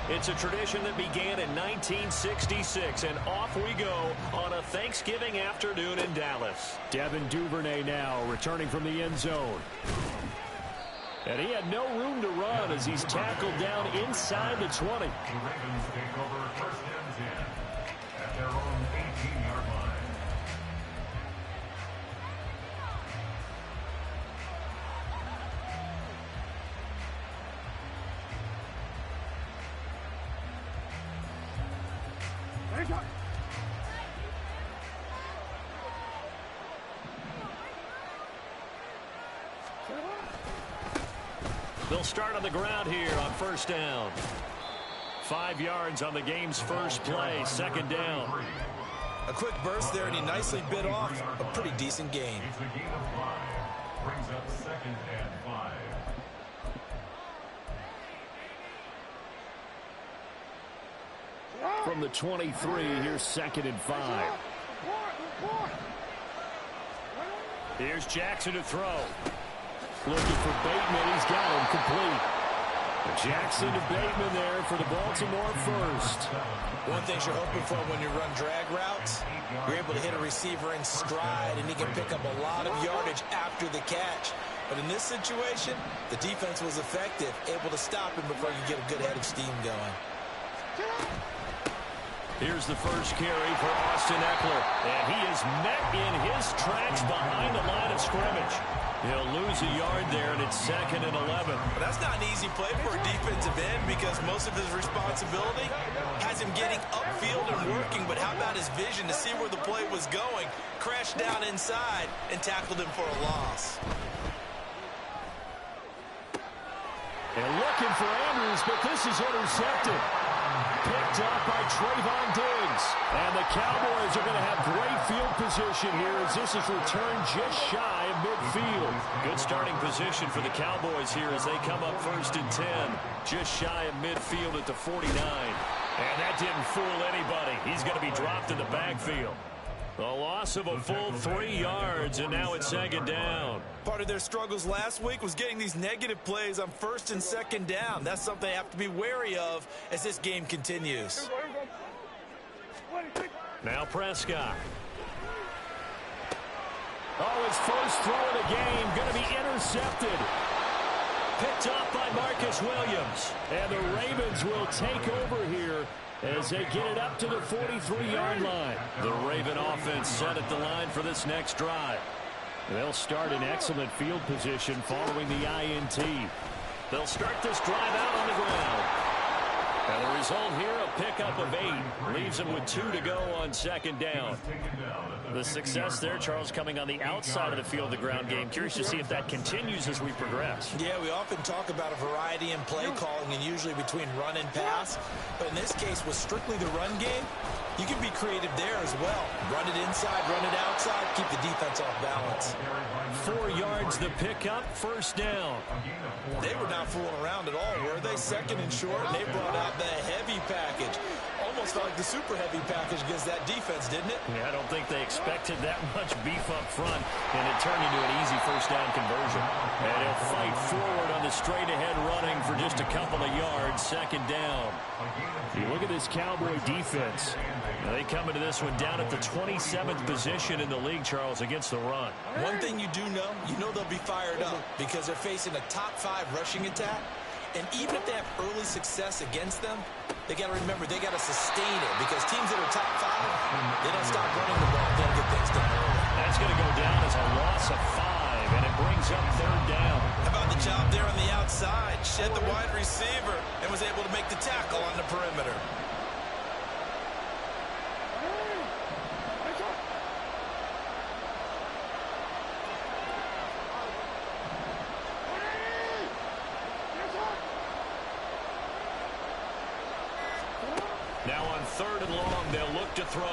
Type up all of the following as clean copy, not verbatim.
It's a tradition that began in 1966, and off we go on a Thanksgiving afternoon in Dallas. Devin Duvernay now returning from the end zone. And he had no room to run as he's tackled down inside the 20. The Ravens take over first and 10 at their own 18-yard line. They'll start on the ground here on first down. 5 yards on the game's first play, second down. A quick burst there, and he nicely bit off a pretty decent gain. It's a gain of 5. Brings up second and 5. From the 23, here's second and 5. Here's Jackson to throw. Looking for Bateman. He's got him complete. Jackson to Bateman there for the Baltimore first. One thing you're hoping for when you run drag routes, you're able to hit a receiver in stride, and he can pick up a lot of yardage after the catch. But in this situation, the defense was effective, able to stop him before you get a good head of steam going. Here's the first carry for Austin Eckler, and he is met in his tracks behind the line of scrimmage. He'll lose a yard there, and it's second and 11. But that's not an easy play for a defensive end because most of his responsibility has him getting upfield and working. But how about his vision to see where the play was going, crashed down inside, and tackled him for a loss. And looking for Andrews, but this is intercepted. Picked up by Trayvon Diggs. And the Cowboys are going to have great field position here as this is returned just shy of midfield. Good starting position for the Cowboys here as they come up first and 10. Just shy of midfield at the 49. And that didn't fool anybody. He's going to be dropped in the backfield. A loss of a full 3 yards, and now it's second down. Part of their struggles last week was getting these negative plays on first and second down. That's something they have to be wary of as this game continues. Now Prescott. Oh, his first throw of the game going to be intercepted. Picked up by Marcus Williams. And the Ravens will take over here as they get it up to the 43-yard line. The Raven offense set at the line for this next drive. They'll start in excellent field position following the INT. They'll start this drive out on the ground. And the result here, a pickup of 8. Leaves them with 2 to go on second down. The success there, Charles, coming on the outside of the field, the ground game. Curious to see if that continues as we progress. Yeah, we often talk about a variety in play calling and usually between run and pass. But in this case, with strictly the run game, you can be creative there as well. Run it inside, run it outside, keep the defense off balance. 4 yards the pickup, first down. They were not fooling around at all, were they? Second and short, and they brought out the heavy package. Almost felt like the super heavy package against that defense, didn't it? Yeah, I don't think they expected that much beef up front, and it turned into an easy first down conversion. And he'll fight forward on the straight-ahead running for just a couple of yards, second down. You look at this Cowboy defense. Now they come into this one down at the 27th position in the league, Charles, against the run. One thing you do know, they'll be fired up because they're facing a top 5 rushing attack. And even if they have early success against them, they got to remember they got to sustain it because teams that are top 5, they don't stop running the ball, they'll get things done early. That's going to go down as a loss of 5, and it brings up third down. How about the job there on the outside? Shed the wide receiver and was able to make the tackle on the perimeter. Now on third and long, they'll look to throw.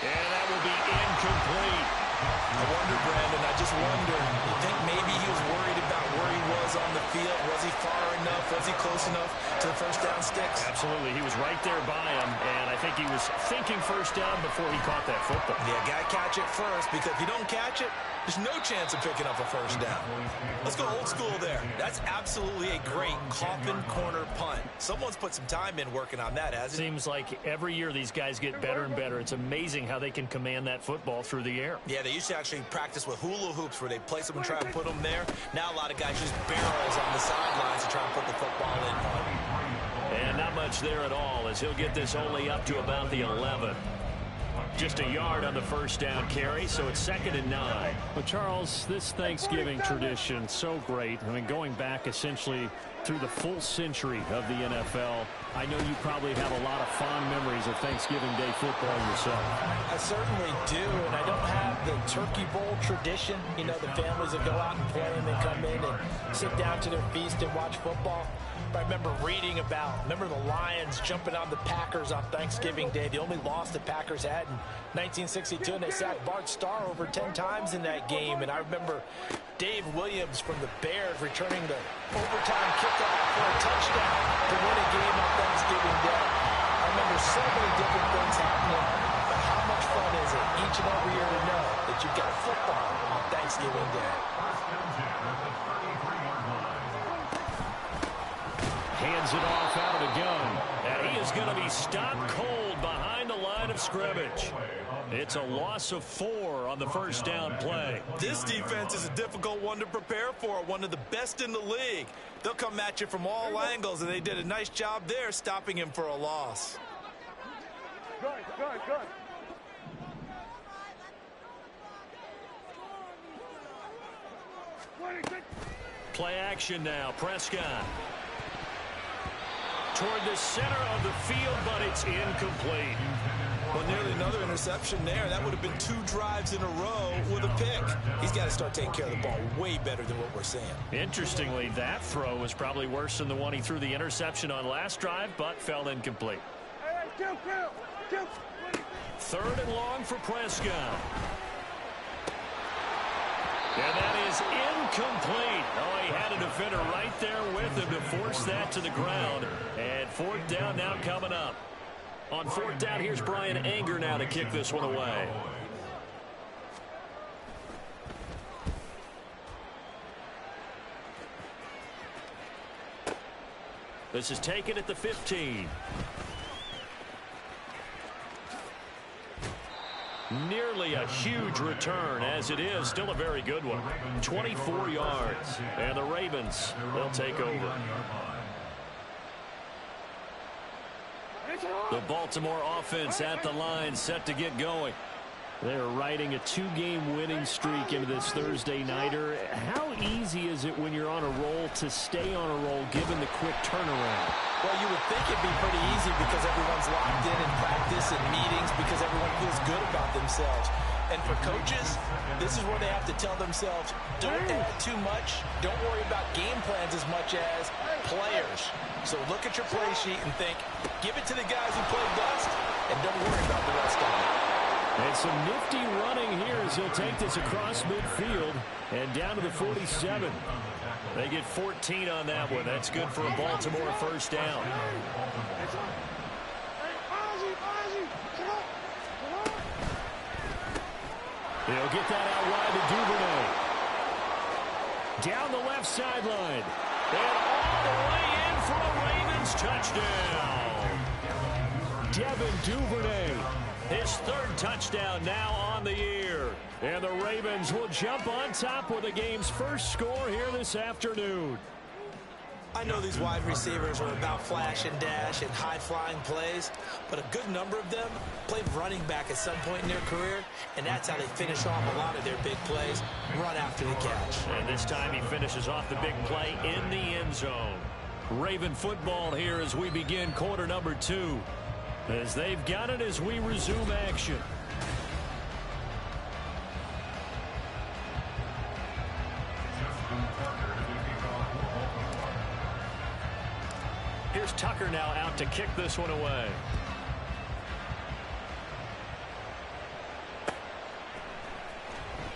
And that will be incomplete. I wonder, Brandon, I just wonder, you think maybe he was worried about where he was on the field? Was he far enough? Was he close enough to to the first down sticks. Absolutely. He was right there by him, and I think he was thinking first down before he caught that football. Yeah, got to catch it first, because if you don't catch it, there's no chance of picking up a first down. Let's go old school there. That's absolutely a great coffin corner punt. Someone's put some time in working on that, hasn't it? Seems like every year these guys get better and better. It's amazing how they can command that football through the air. Yeah, they used to actually practice with hula hoops where they place them and try and put them there. Now a lot of guys use barrels on the sidelines to try and put the football in. And not much there at all, as he'll get this only up to about the 11. Just a yard on the first down carry, so it's 2nd and 9. Well, Charles, this Thanksgiving tradition, so great. I mean, going back essentially through the full century of the NFL, I know you probably have a lot of fond memories of Thanksgiving Day football yourself. I certainly do, and I don't have the Turkey Bowl tradition. You know, the families that go out and play and then come in and sit down to their feast and watch football. I remember reading remember the Lions jumping on the Packers on Thanksgiving Day. The only loss the Packers had in 1962, and they sacked Bart Starr over 10 times in that game. And I remember Dave Williams from the Bears returning the overtime kickoff for a touchdown to win a game on Thanksgiving Day. I remember so many different things happening, but how much fun is it each and every year to know that you've got football on Thanksgiving Day? Hands it off out of the gun. And he is going to be stopped cold behind the line of scrimmage. It's a loss of 4 on the first down play. This defense is a difficult one to prepare for, one of the best in the league. They'll come at you from all angles, and they did a nice job there stopping him for a loss. Good. Play action now. Prescott toward the center of the field, but it's incomplete. Well, nearly another interception there. That would have been 2 drives in a row with a pick. He's got to start taking care of the ball way better than what we're seeing. Interestingly, that throw was probably worse than the one he threw the interception on last drive, but fell incomplete. 3rd and long for Prescott. And that is incomplete. Oh, he had a defender right there with him to force that to the ground. And 4th down now coming up. On 4th down, here's Brian Anger now to kick this one away. This is taken at the 15. Nearly a huge return, as it is still a very good one. 24 yards, and the Ravens will take over. The Baltimore offense at the line, set to get going. They're riding a 2-game winning streak into this Thursday nighter. How easy is it when you're on a roll to stay on a roll given the quick turnaround? Well, you would think it'd be pretty easy because everyone's locked in practice and meetings, because everyone feels good about themselves. And for coaches, this is where they have to tell themselves, don't add too much. Don't worry about game plans as much as players. So look at your play sheet and think, give it to the guys who played best, and don't worry about the rest of it. And some nifty running here as he'll take this across midfield and down to the 47. They get 14 on that one. That's good for a Baltimore first down. He'll get that out wide to Duvernay. Down the left sideline. And all the way in for a Ravens touchdown. Devin Duvernay. His 3rd touchdown now on the year. And the Ravens will jump on top with the game's first score here this afternoon. I know these wide receivers are about flash and dash and high-flying plays, but a good number of them played running back at some point in their career, and that's how they finish off a lot of their big plays, run after the catch. And this time he finishes off the big play in the end zone. Raven football here as we begin quarter number 2. As they've got it as we resume action. Here's Tucker now out to kick this one away.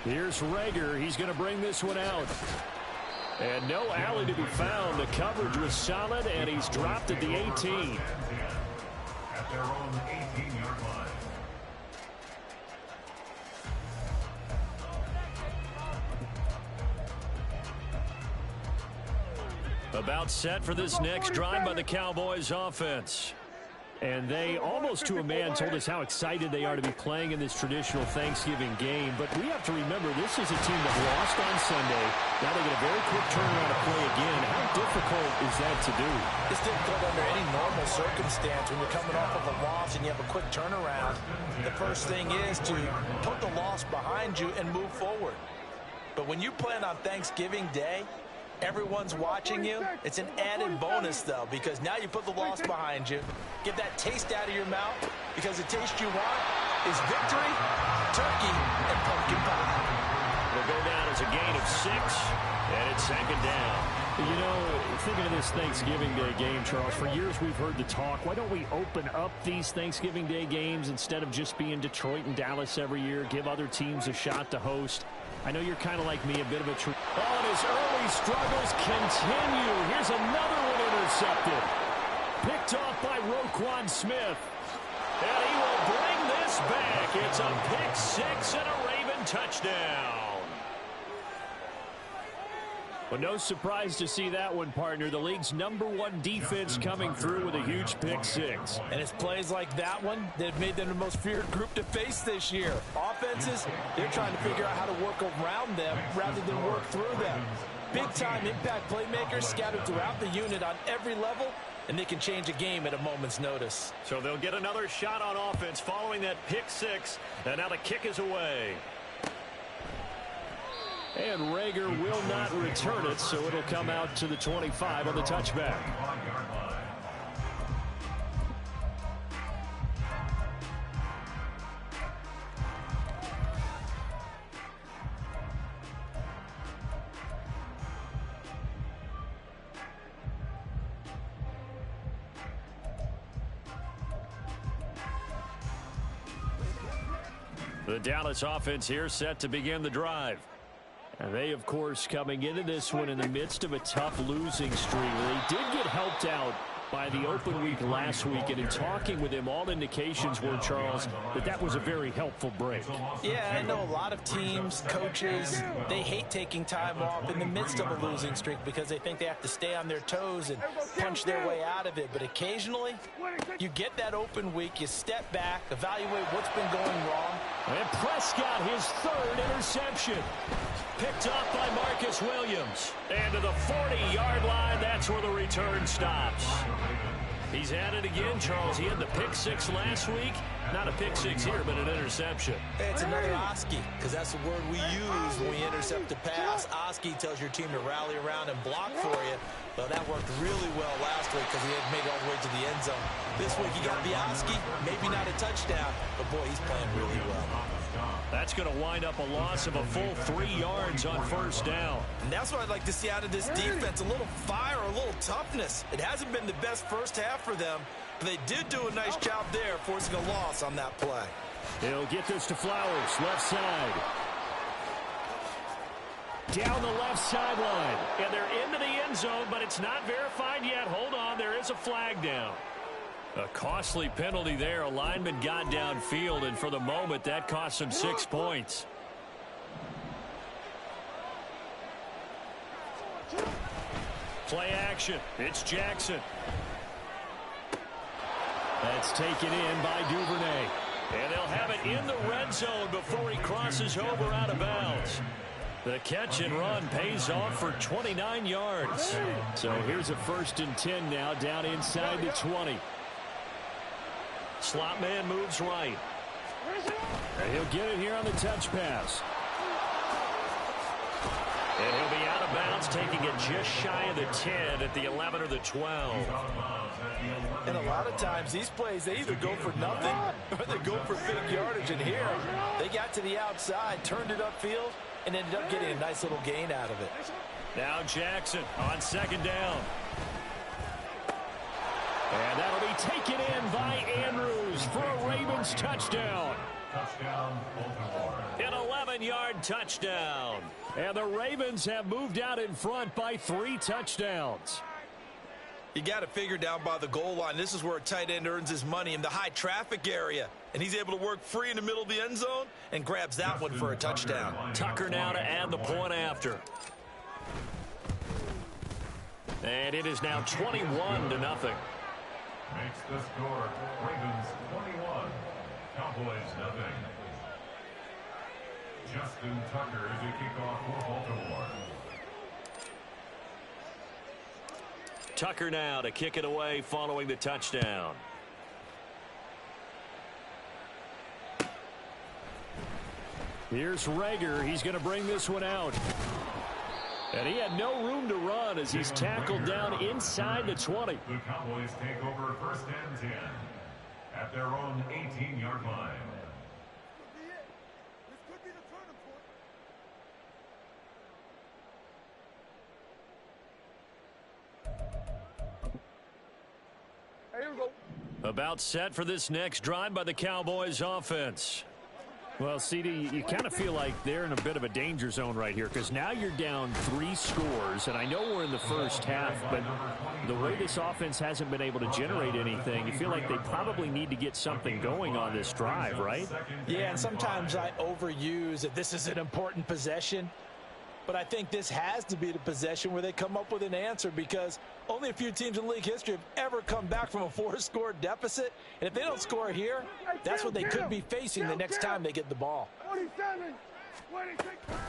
Here's Rager. He's going to bring this one out. And no alley to be found. The coverage was solid, and he's dropped at the 18. At their own 18-yard line. About set for this next drive by the Cowboys offense. And they, almost to a man, told us how excited they are to be playing in this traditional Thanksgiving game. But we have to remember, this is a team that lost on Sunday. Now they get a very quick turnaround to play again. How difficult is that to do? It's difficult under any normal circumstance when you're coming off of a loss and you have a quick turnaround. The first thing is to put the loss behind you and move forward. But when you plan on Thanksgiving Day, everyone's watching you. It's an added bonus, though, because now you put the loss behind you. Get that taste out of your mouth, because the taste you want is victory, turkey, and pumpkin pie. Will go down as a gain of 6, and it's second down. You know, thinking of this Thanksgiving Day game, Charles, for years we've heard the talk, why don't we open up these Thanksgiving Day games instead of just being Detroit and Dallas every year, give other teams a shot to host? I know you're kind of like me, a bit of a... and his early struggles continue. Here's another one intercepted. Picked off by Roquan Smith. And he will bring this back. It's a pick 6 and a Raven touchdown. Well, no surprise to see that one, partner. The league's #1 defense coming through with a huge pick 6. And it's plays like that one that have made them the most feared group to face this year. Offenses, they're trying to figure out how to work around them rather than work through them. Big-time impact playmakers scattered throughout the unit on every level, and they can change a game at a moment's notice. So they'll get another shot on offense following that pick 6, and now the kick is away. And Rager will not return it, so it'll come out to the 25 on the touchback. The Dallas offense here set to begin the drive. And they, of course, coming into this one in the midst of a tough losing streak. They did get helped out by the open week last week, and in talking with him, all indications were, Charles, that was a very helpful break. Yeah, I know a lot of teams, coaches, they hate taking time off in the midst of a losing streak because they think they have to stay on their toes and punch their way out of it. But occasionally, you get that open week, you step back, evaluate what's been going wrong. And Prescott, his 3rd interception. Picked up by Marcus Williams. And to the 40-yard line, that's where the return stops. He's at it again, Charles. He had the pick 6 last week. Not a pick 6 here, but an interception. Hey, it's another Oski, because that's the word we use when we intercept a pass. Oski tells your team to rally around and block for you. Well, that worked really well last week because he had made it all the way to the end zone. This week he got the Oski, maybe not a touchdown, but boy, he's playing really well. That's going to wind up a loss of a full 3 yards on first down. And that's what I'd like to see out of this defense, a little fire, a little toughness. It hasn't been the best first half for them, but they did do a nice job there, forcing a loss on that play. He'll get this to Flowers, left side. Down the left sideline. And they're into the end zone, but it's not verified yet. Hold on, there is a flag down. A costly penalty there. A lineman got downfield, and for the moment, that cost him 6 points. Play action. It's Jackson. That's taken in by Duvernay. And they'll have it in the red zone before he crosses over out of bounds. The catch and run pays off for 29 yards. So here's a 1st and 10 now, down inside the 20. Slot man moves right. And he'll get it here on the touch pass. And he'll be out of bounds, taking it just shy of the 10 at the 11 or the 12. And a lot of times, these plays, they either go for nothing or they go for big yardage. And here, they got to the outside, turned it upfield, and ended up getting a nice little gain out of it. Now Jackson on 2nd down. And that'll be taken in by Andrews for a Ravens touchdown. Touchdown, Baltimore. An 11-yard touchdown. And the Ravens have moved out in front by 3 touchdowns. You got to figure down by the goal line. This is where a tight end earns his money, in the high traffic area. And he's able to work free in the middle of the end zone and grabs that one for a touchdown. Tucker now to add the point after. And it is now 21-0. Makes the score Ravens 21, Cowboys nothing. Justin Tucker is a kickoff for Baltimore. Tucker now to kick it away following the touchdown. Here's Rager. He's going to bring this one out. And he had no room to run as he's tackled down inside the 20. The Cowboys take over 1st and 10 at their own 18-yard line. About set for this next drive by the Cowboys offense. Well, CD, you kind of feel like they're in a bit of a danger zone right here because now you're down 3 scores, and I know we're in the first half, but the way this offense hasn't been able to generate anything, you feel like they probably need to get something going on this drive, right? Yeah, and sometimes I overuse that this is an important possession, but I think this has to be the possession where they come up with an answer because only a few teams in league history have ever come back from a 4-score deficit. And if they don't score here, that's what they could be facing the next time they get the ball.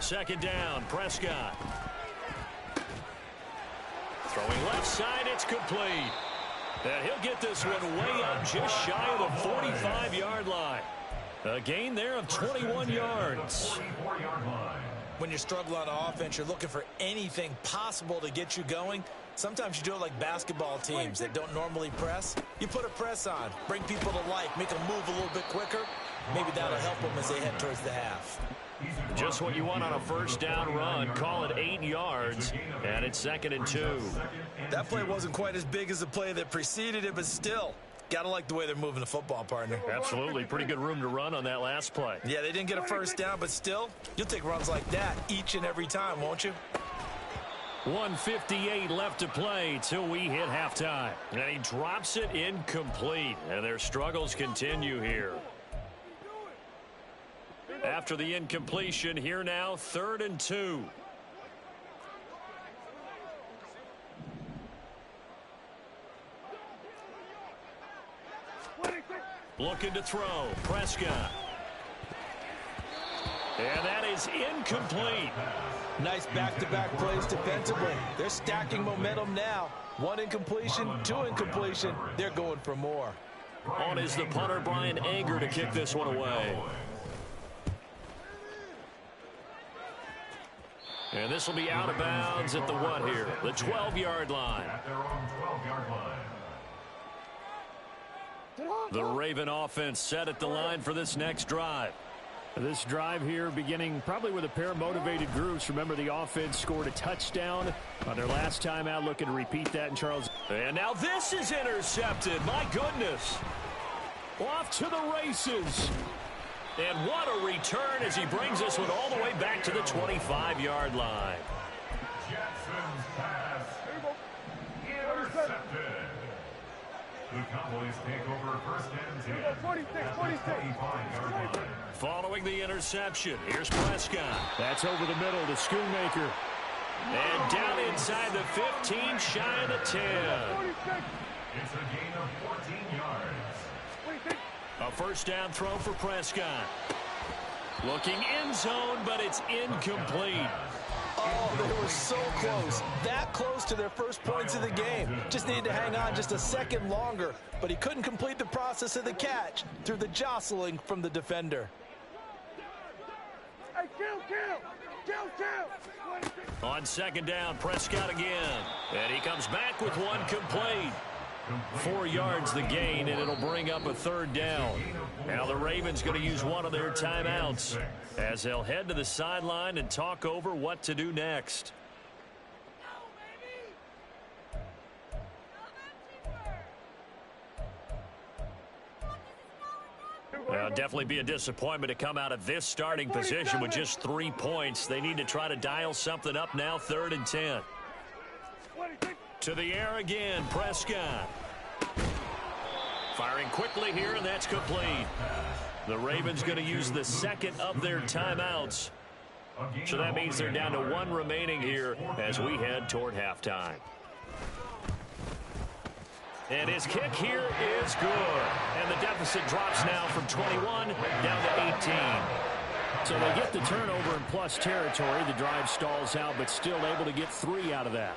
2nd down, Prescott. Throwing left side, it's complete. And he'll get this one way up just shy of the 45-yard line. A gain there of 21 yards. When you're struggling on offense, you're looking for anything possible to get you going. Sometimes you do it like basketball teams that don't normally press. You put a press on, bring people to life, make them move a little bit quicker. Maybe that'll help them as they head towards the half. Just what you want on a 1st down run. Call it 8 yards, and it's 2nd and 2. That play wasn't quite as big as the play that preceded it, but still, got to like the way they're moving the football, partner. Absolutely. Pretty good room to run on that last play. Yeah, they didn't get a 1st down, but still, you'll take runs like that each and every time, won't you? 1:58 left to play till we hit halftime. And he drops it incomplete. And their struggles continue here. After the incompletion, here now, 3rd and 2. Looking to throw. Prescott. And that is incomplete. Nice back-to-back plays defensively. They're stacking momentum now. 1 incompletion, 2 incompletion. They're going for more. On is the punter, Brian Anger, to kick this one away. And this will be out of bounds at the what here? The 12-yard line. At their own 12-yard line. The Raven offense set at the line for this next drive. This drive here beginning probably with a pair of motivated groups. Remember, the offense scored a touchdown on their last time out. Looking to repeat that in Charles. And now this is intercepted. My goodness. Off to the races. And what a return as he brings this one all the way back to the 25-yard line. Jackson's pass intercepted. The Cowboys take over 1st and 10 at the 25-yard line. Following the interception, here's Prescott. That's over the middle to Schoonmaker. And down inside the 15, shy of the 10. It's a gain of 14 yards. A 1st down throw for Prescott. Looking end zone, but it's incomplete. Oh, they were so close. That close to their first points of the game. Just needed to hang on just a second longer, but he couldn't complete the process of the catch through the jostling from the defender. On 2nd down, Prescott again. And he comes back with one complete. 4 yards the gain, and it'll bring up a 3rd down. Now the Ravens going to use one of their timeouts as they'll head to the sideline and talk over what to do next. Definitely be a disappointment to come out of this starting position with just 3 points. They need to try to dial something up now, 3rd and 10. To the air again, Prescott. Firing quickly here, and that's complete. The Ravens going to use the second of their timeouts. So that means they're down to 1 remaining here as we head toward halftime. And his kick here is good. And the deficit drops now from 21 down to 18. So they get the turnover in plus territory. The drive stalls out, but still able to get 3 out of that.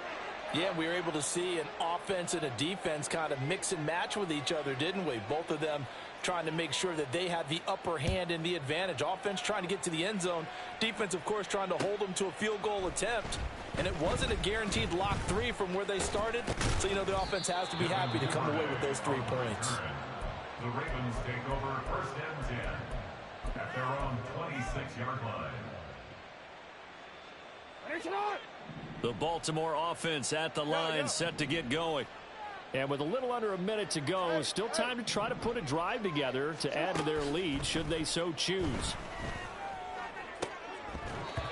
Yeah, we were able to see an offense and a defense kind of mix and match with each other, didn't we? Both of them trying to make sure that they had the upper hand and the advantage. Offense trying to get to the end zone. Defense, of course, trying to hold them to a field goal attempt. And it wasn't a guaranteed lock 3 from where they started. So, you know, the offense has to be happy to come away with those 3 points. The Ravens take over 1st and 10 at their own 26-yard line. The Baltimore offense at the line, set to get going. And with a little under a minute to go, still time to try to put a drive together to add to their lead should they so choose.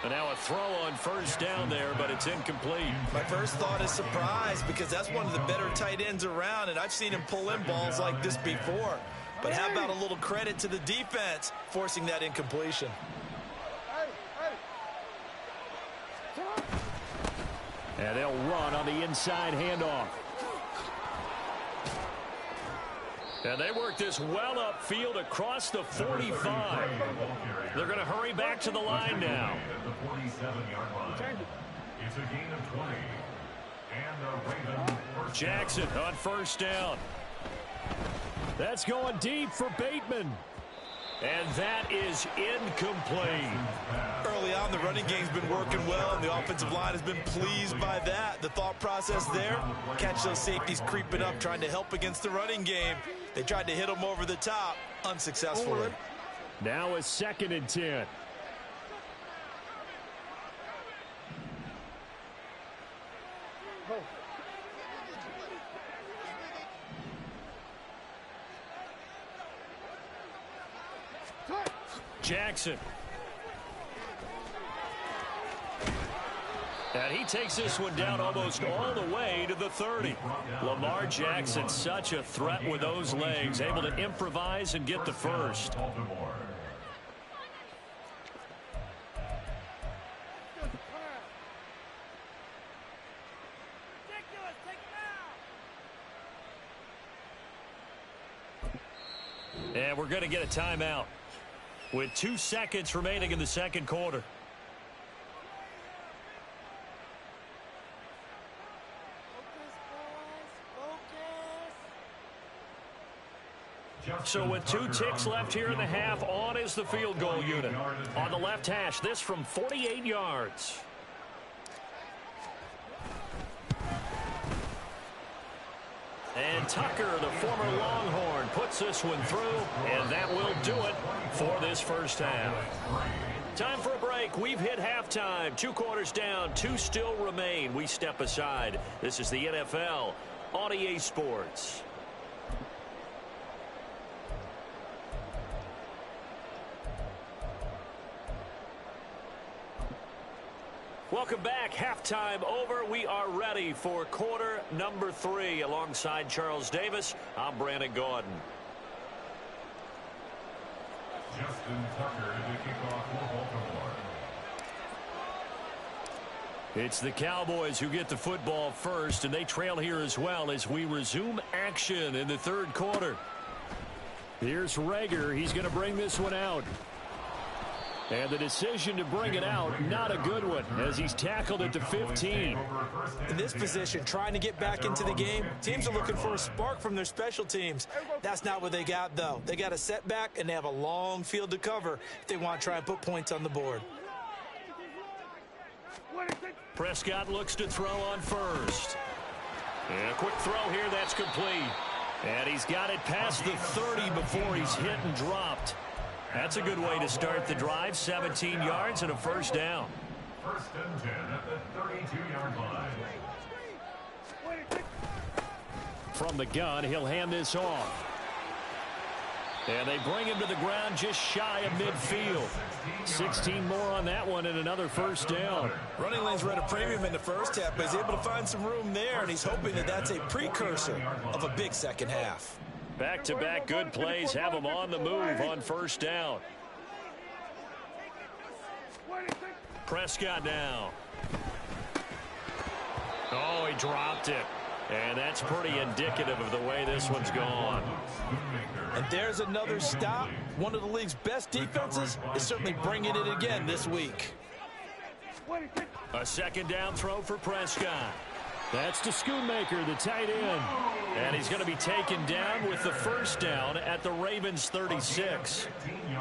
And now a throw on 1st down there, but it's incomplete. My first thought is surprise, because that's one of the better tight ends around, and I've seen him pull in balls like this before. But how about a little credit to the defense forcing that incompletion? And they'll run on the inside handoff. And they work this well upfield across the 45. They're going to hurry back to the line now. It's a gain of 20. And the Ravens Jackson on 1st down. That's going deep for Bateman. And that is incomplete. Early on, the running game's been working well, and the offensive line has been pleased by that. The thought process there, catch those safeties creeping up, trying to help against the running game. They tried to hit them over the top, unsuccessfully. Now a 2nd and 10. Jackson. And he takes this one down almost all the way to the 30. Lamar Jackson, such a threat with those legs, able to improvise and get the first. And we're going to get a timeout with 2 seconds remaining in the 2nd quarter. So with 2 ticks left here in the half, on is the field goal unit. On the left hash, this from 48 yards. And Tucker, the former Longhorn, puts this one through, and that will do it for this 1st half. Time for a break. We've hit halftime. 2 quarters down, 2 still remain. We step aside. This is the NFL on EA Sports. Welcome back. Halftime over. We are ready for quarter number 3. Alongside Charles Davis, I'm Brandon Gordon. Justin Tucker to kick off for Baltimore. It's the Cowboys who get the football first, and they trail here as well as we resume action in the 3rd quarter. Here's Rager. He's going to bring this one out. And the decision to bring it out, not a good one, as he's tackled at the 15. In this position, trying to get back into the game, teams are looking for a spark from their special teams. That's not what they got, though. They got a setback, and they have a long field to cover if they want to try and put points on the board. Prescott looks to throw on 1st. And a quick throw here, that's complete. And he's got it past the 30 before he's hit and dropped. That's a good way to start the drive. 17 yards and a 1st down. 1st and 10 at the 32-yard line. From the gun, he'll hand this off. And they bring him to the ground just shy of midfield. 16 more on that one and another first down. Running lanes were at a premium in the first half, but he's able to find some room there, and he's hoping that that's a precursor of a big second half. Back-to-back good plays have him on the move on first down. Prescott now. Oh, he dropped it. And that's pretty indicative of the way this one's gone. And there's another stop. One of the league's best defenses is certainly bringing it again this week. A second down throw for Prescott. That's to Schoonmaker, the tight end. And he's going to be taken down with the first down at the Ravens 36.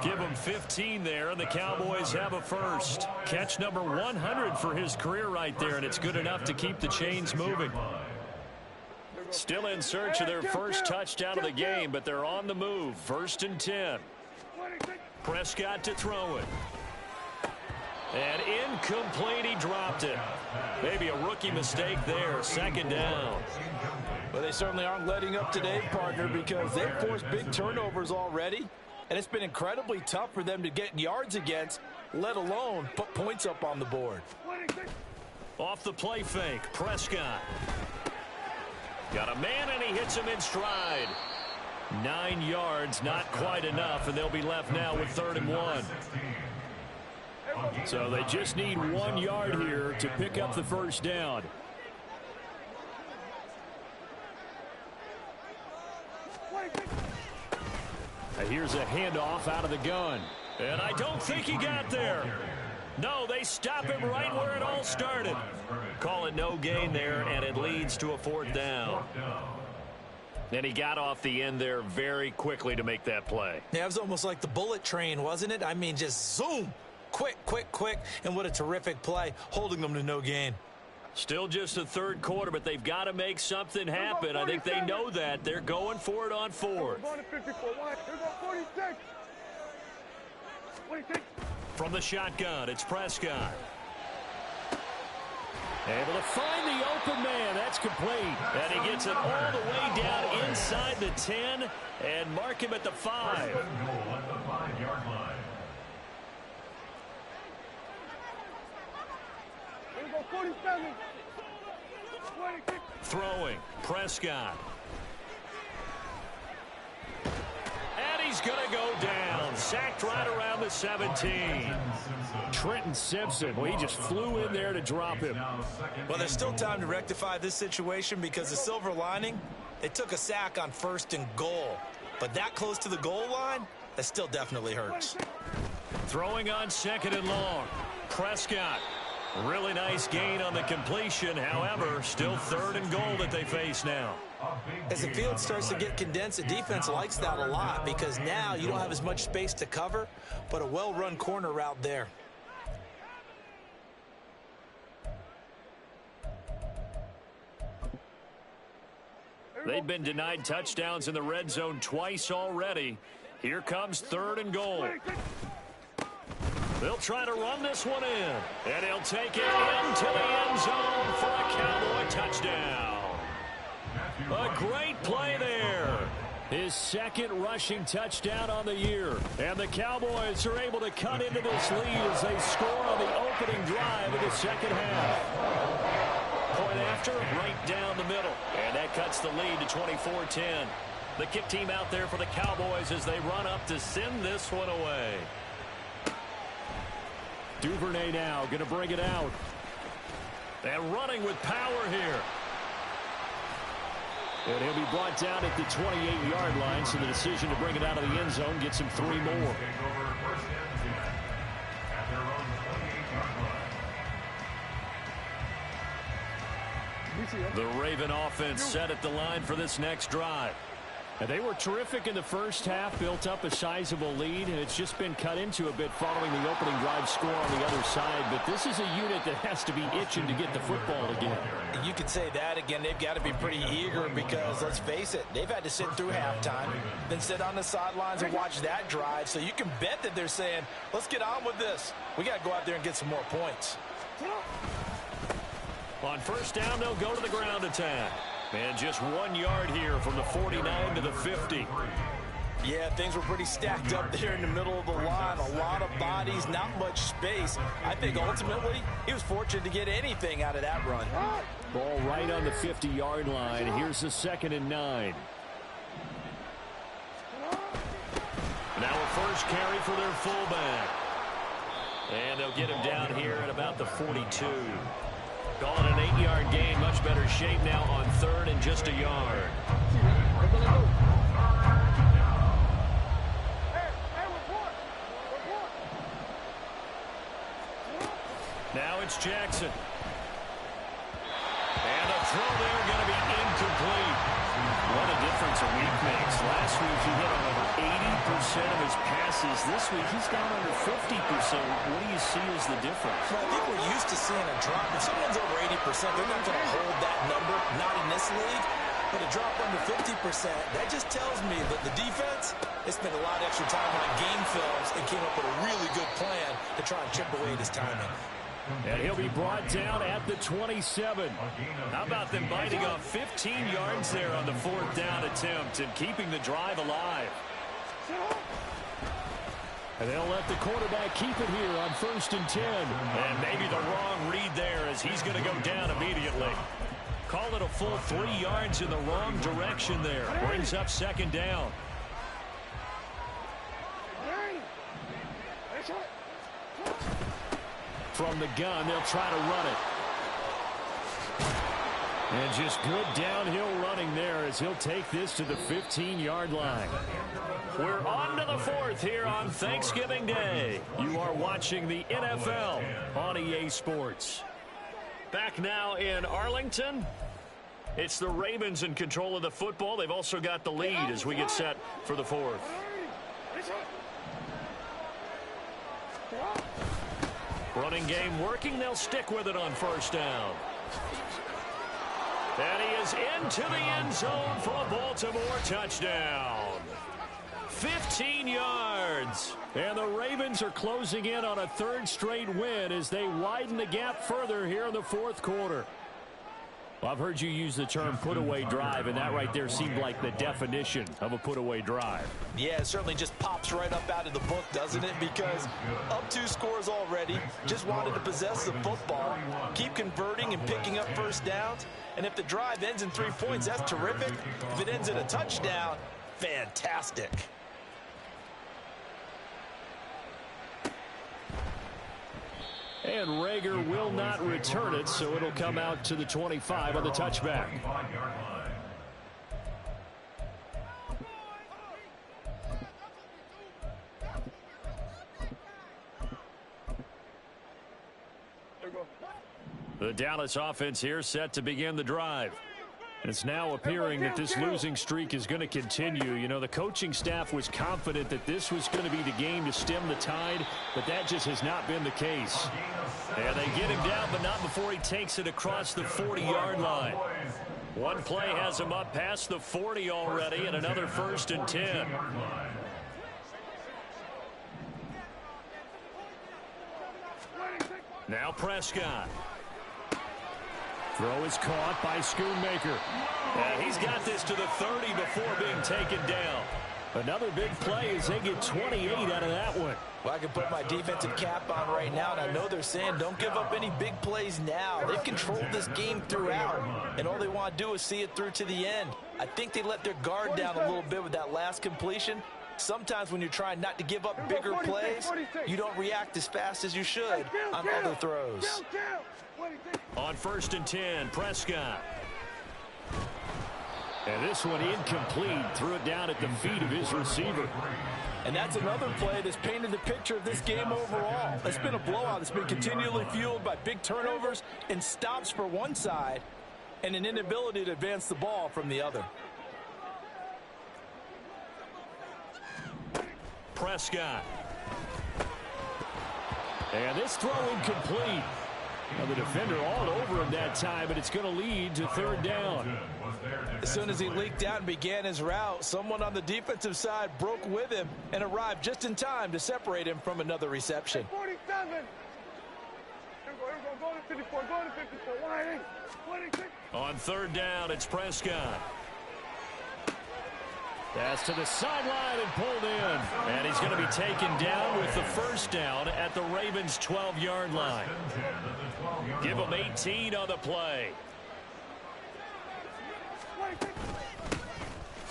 Give him 15 there, and the Cowboys have a first. Catch number 100 for his career right there, and it's good enough to keep the chains moving. Still in search of their first touchdown of the game, but they're on the move. First and 10. Prescott to throw it. And incomplete, he dropped it. Maybe a rookie mistake there. Second down. Well, they certainly aren't letting up today, partner, because they've forced big turnovers already, and it's been incredibly tough for them to get yards against, let alone put points up on the board. Off the play fake, Prescott. Got a man, and he hits him in stride. 9 yards, not quite enough, and they'll be left now with 3rd and 1. So they just need 1 yard here to pick up the first down. Here's a handoff out of the gun. And I don't think he got there. No, they stop him right where it all started. Call it no gain there, and it leads to a 4th down. And he got off the end there very quickly to make that play. Yeah, it was almost like the bullet train, wasn't it? I mean, just zoom. Quick, quick, quick. And what a terrific play, holding them to no gain. Still just the 3rd quarter, but they've got to make something happen. I think they know that. They're going for it on 4th. From the shotgun, it's Prescott. Able to find the open man. That's complete. And he gets it all the way down inside the 10 and mark him at the 5. Throwing, Prescott. And he's going to go down. Sacked right around the 17. Trenton Simpson, well, he just flew in there to drop him. Well, there's still time to rectify this situation because the silver lining, they took a sack on 1st and goal. But that close to the goal line, that still definitely hurts. Throwing on 2nd and long. Prescott. Really nice gain on the completion. However, still 3rd and goal that they face now. As the field starts to get condensed, the defense likes that a lot because now you don't have as much space to cover, but a well-run corner route there. They've been denied touchdowns in the red zone twice already. Here comes 3rd and goal. They'll try to run this one in. And he'll take it into the end zone for a Cowboy touchdown. A great play there. His 2nd rushing touchdown on the year. And the Cowboys are able to cut into this lead as they score on the opening drive of the 2nd half. Point after, right down the middle. And that cuts the lead to 24-10. The kick team out there for the Cowboys as they run up to send this one away. Duvernay now going to bring it out. And running with power here. And he'll be brought down at the 28-yard line, so the decision to bring it out of the end zone gets him 3 more. The Raven offense set at the line for this next drive. And they were terrific in the first half, built up a sizable lead, and it's just been cut into a bit following the opening drive score on the other side. But this is a unit that has to be itching to get the football again. You could say that again. They've got to be pretty eager because, let's face it, they've had to sit through halftime, then sit on the sidelines and watch that drive. So you can bet that they're saying, let's get on with this. We got to go out there and get some more points. On first down, they'll go to the ground attack. And just 1 yard here from the 49 to the 50. Yeah, things were pretty stacked up there in the middle of the line. A lot of bodies, not much space. I think ultimately he was fortunate to get anything out of that run. Ball right on the 50-yard line. Here's the 2nd and 9. Now a first carry for their fullback. And they'll get him down here at about the 42. Call it an 8-yard gain. Much better shape now on 3rd and just a yard. Now it's Jackson. And a throw there going to be incomplete. What a difference a week makes. Last week he hit on over 80% of his passes. This week he's down under 50%. What do you see as the difference? Well, I think we're used to seeing a drop. If someone's over 80%, they're not going to hold that number, not in this league. But a drop under 50%, that just tells me that the defense, they spent a lot of extra time on game films and came up with a really good plan to try and chip away at his timing. And he'll be brought down at the 27. How about them biting off 15 yards there on the 4th down attempt and keeping the drive alive? And they'll let the quarterback keep it here on 1st and 10. And maybe the wrong read there as he's going to go down immediately. Call it a full 3 yards in the wrong direction there. Brings up 2nd down. From the gun, they'll try to run it. And just good downhill running there as he'll take this to the 15-yard line. We're on to the 4th here on Thanksgiving Day. You are watching the NFL on EA Sports. Back now in Arlington. It's the Ravens in control of the football. They've also got the lead as we get set for the 4th. Running game working. They'll stick with it on 1st down. And he is into the end zone for a Baltimore touchdown. 15 yards. And the Ravens are closing in on a 3rd straight win as they widen the gap further here in the 4th quarter. Well, I've heard you use the term put-away drive, and that right there seemed like the definition of a put-away drive. Yeah, it certainly just pops right up out of the book, doesn't it? Because up 2 scores already, just wanted to possess the football, keep converting and picking up 1st downs. And if the drive ends in 3 points, that's terrific. If it ends in a touchdown, fantastic. And Rager will not return it, so it'll come out to the 25 on the touchback. The Dallas offense here set to begin the drive. It's now appearing that this losing streak is going to continue. You know, the coaching staff was confident that this was going to be the game to stem the tide, but that just has not been the case. And they get him down, but not before he takes it across the 40-yard line. One play has him up past the 40 already, and another 1st and 10. Now Prescott. Throw is caught by Schoonmaker. And he's got this to the 30 before being taken down. Another big play as they get 28 out of that one. Well, I can put my defensive cap on right now, and I know they're saying don't give up any big plays now. They've controlled this game throughout, and all they want to do is see it through to the end. I think they let their guard down a little bit with that last completion. Sometimes when you're trying not to give up bigger plays, you don't react as fast as you should on other throws. On 1st and 10, Prescott. And this one incomplete. Threw it down at the feet of his receiver. And that's another play that's painted the picture of this game overall. It's been a blowout. It's been continually fueled by big turnovers and stops for one side and an inability to advance the ball from the other. Prescott. And this throw incomplete. Now the defender all over him that time, but it's going to lead to 3rd down. As soon as he leaked out and began his route, someone on the defensive side broke with him and arrived just in time to separate him from another reception. 47. Go to 54. Go to 54. 180. 26. On 3rd down, it's Prescott. Pass to the sideline and pulled in. And he's going to be taken down with the first down at the Ravens' 12-yard line. Give him 18 on the play.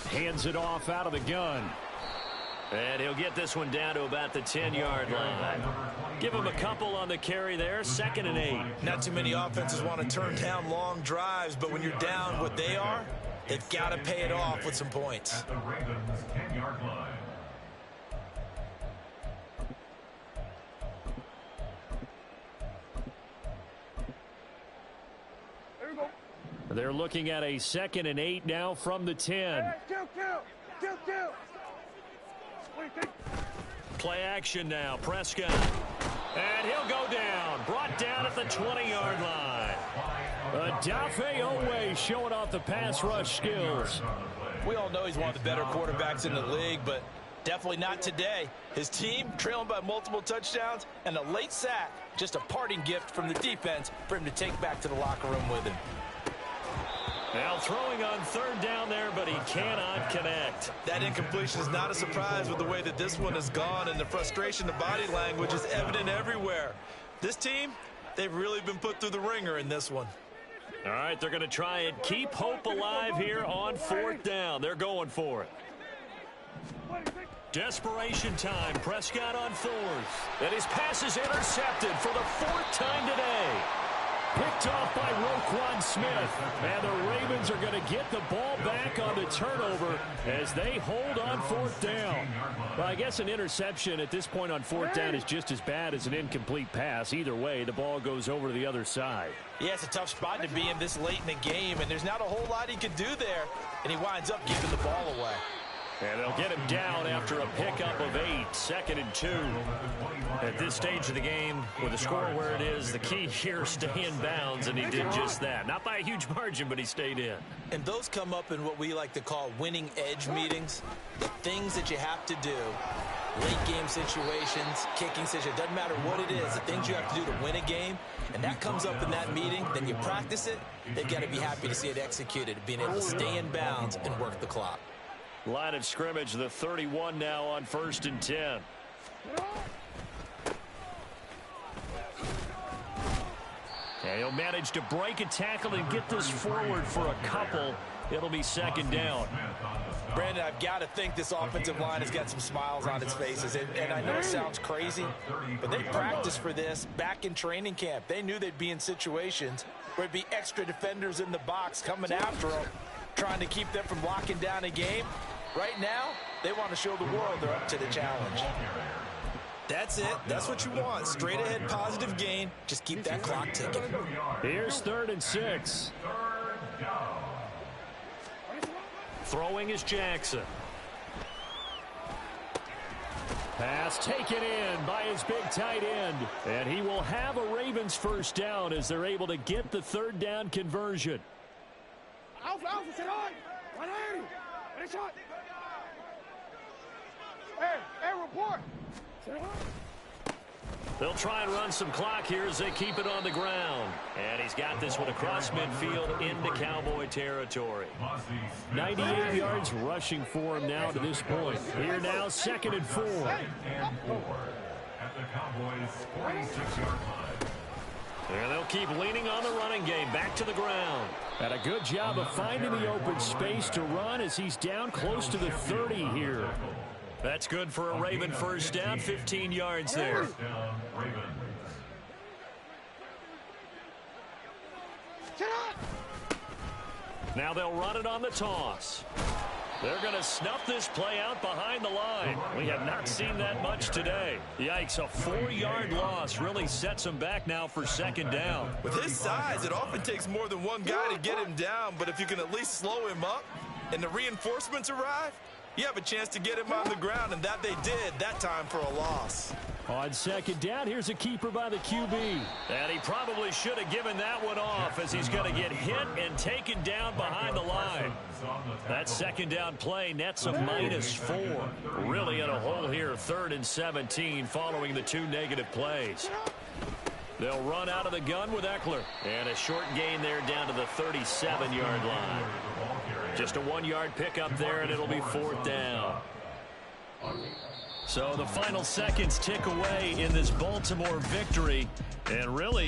Hands it off out of the gun. And he'll get this one down to about the 10-yard line. Give him a couple on the carry there. 2nd and 8. Not too many offenses want to turn down long drives, but when you're down what they are, they've got to pay it off with some points. At the Ravens' 10-yard line. They're looking at a 2nd and 8 now from the 10. Play action now. Prescott. And he'll go down. Brought down at the 20-yard line. Odafe Oweh showing off the pass rush skills. We all know he's one of the better quarterbacks in the league, but definitely not today. His team trailing by multiple touchdowns and a late sack. Just a parting gift from the defense for him to take back to the locker room with him. Now throwing on 3rd down there, but he cannot connect. That incompletion is not a surprise with the way that this one has gone, and the frustration, the body language is evident everywhere. This team, they've really been put through the ringer in this one. All right, they're going to try and keep hope alive here on 4th down. They're going for it. Desperation time. Prescott on 4th. And his pass is intercepted for the 4th time today. Picked off by Roquan Smith. And the Ravens are going to get the ball back on the turnover as they hold on 4th down. Well, I guess an interception at this point on 4th down is just as bad as an incomplete pass. Either way, the ball goes over to the other side. Yeah, it's a tough spot to be in this late in the game, and there's not a whole lot he can do there, and he winds up giving the ball away. And they'll get him down after a pickup of 8, 2nd and 2. At this stage of the game, with the score where it is, the key here, stay in bounds, and he did just that. Not by a huge margin, but he stayed in. And those come up in what we like to call winning edge meetings. The things that you have to do, late game situations, kicking situations, doesn't matter what it is, the things you have to do to win a game, and that comes up in that meeting, then you practice it, they've got to be happy to see it executed, being able to stay in bounds and work the clock. Line of scrimmage, the 31 now on 1st and 10. And he'll manage to break a tackle and get this forward for a couple. It'll be 2nd down. Brandon, I've got to think this offensive line has got some smiles on its faces. And I know it sounds crazy, but they practiced for this back in training camp. They knew they'd be in situations where it'd be extra defenders in the box coming after them, trying to keep them from locking down a game. Right now, they want to show the world they're up to the challenge. That's it. That's what you want. Straight ahead positive gain. Just keep that clock ticking. Here's 3rd and 6. Throwing is Jackson. Pass taken in by his big tight end. And he will have a Ravens first down as they're able to get the 3rd down conversion. Report. They'll try and run some clock here as they keep it on the ground. And he's got this one across midfield into Cowboy territory. 98 yards rushing for him now to this point. Here now, 2nd and 4. At the Cowboys' 46-yard line. And they'll keep leaning on the running game. Back to the ground. And a good job of finding the open space to run as he's down close to the 30 here. That's good for a Raven first down, 15 yards there. Now they'll run it on the toss. They're going to snuff this play out behind the line. We have not seen that much today. Yikes, a 4-yard loss really sets him back now for 2nd down. With his size, it often takes more than one guy to get him down, but if you can at least slow him up and the reinforcements arrive, you have a chance to get him on the ground, and that they did that time for a loss. On 2nd down, here's a keeper by the QB. And he probably should have given that one off as he's going to get hit and taken down behind the line. That 2nd down play nets a -4. Really in a hole here, 3rd and 17 following the 2 negative plays. They'll run out of the gun with Eckler. And a short gain there down to the 37-yard line. Just a 1-yard pickup there, and it'll be 4th down. So the final seconds tick away in this Baltimore victory. And really,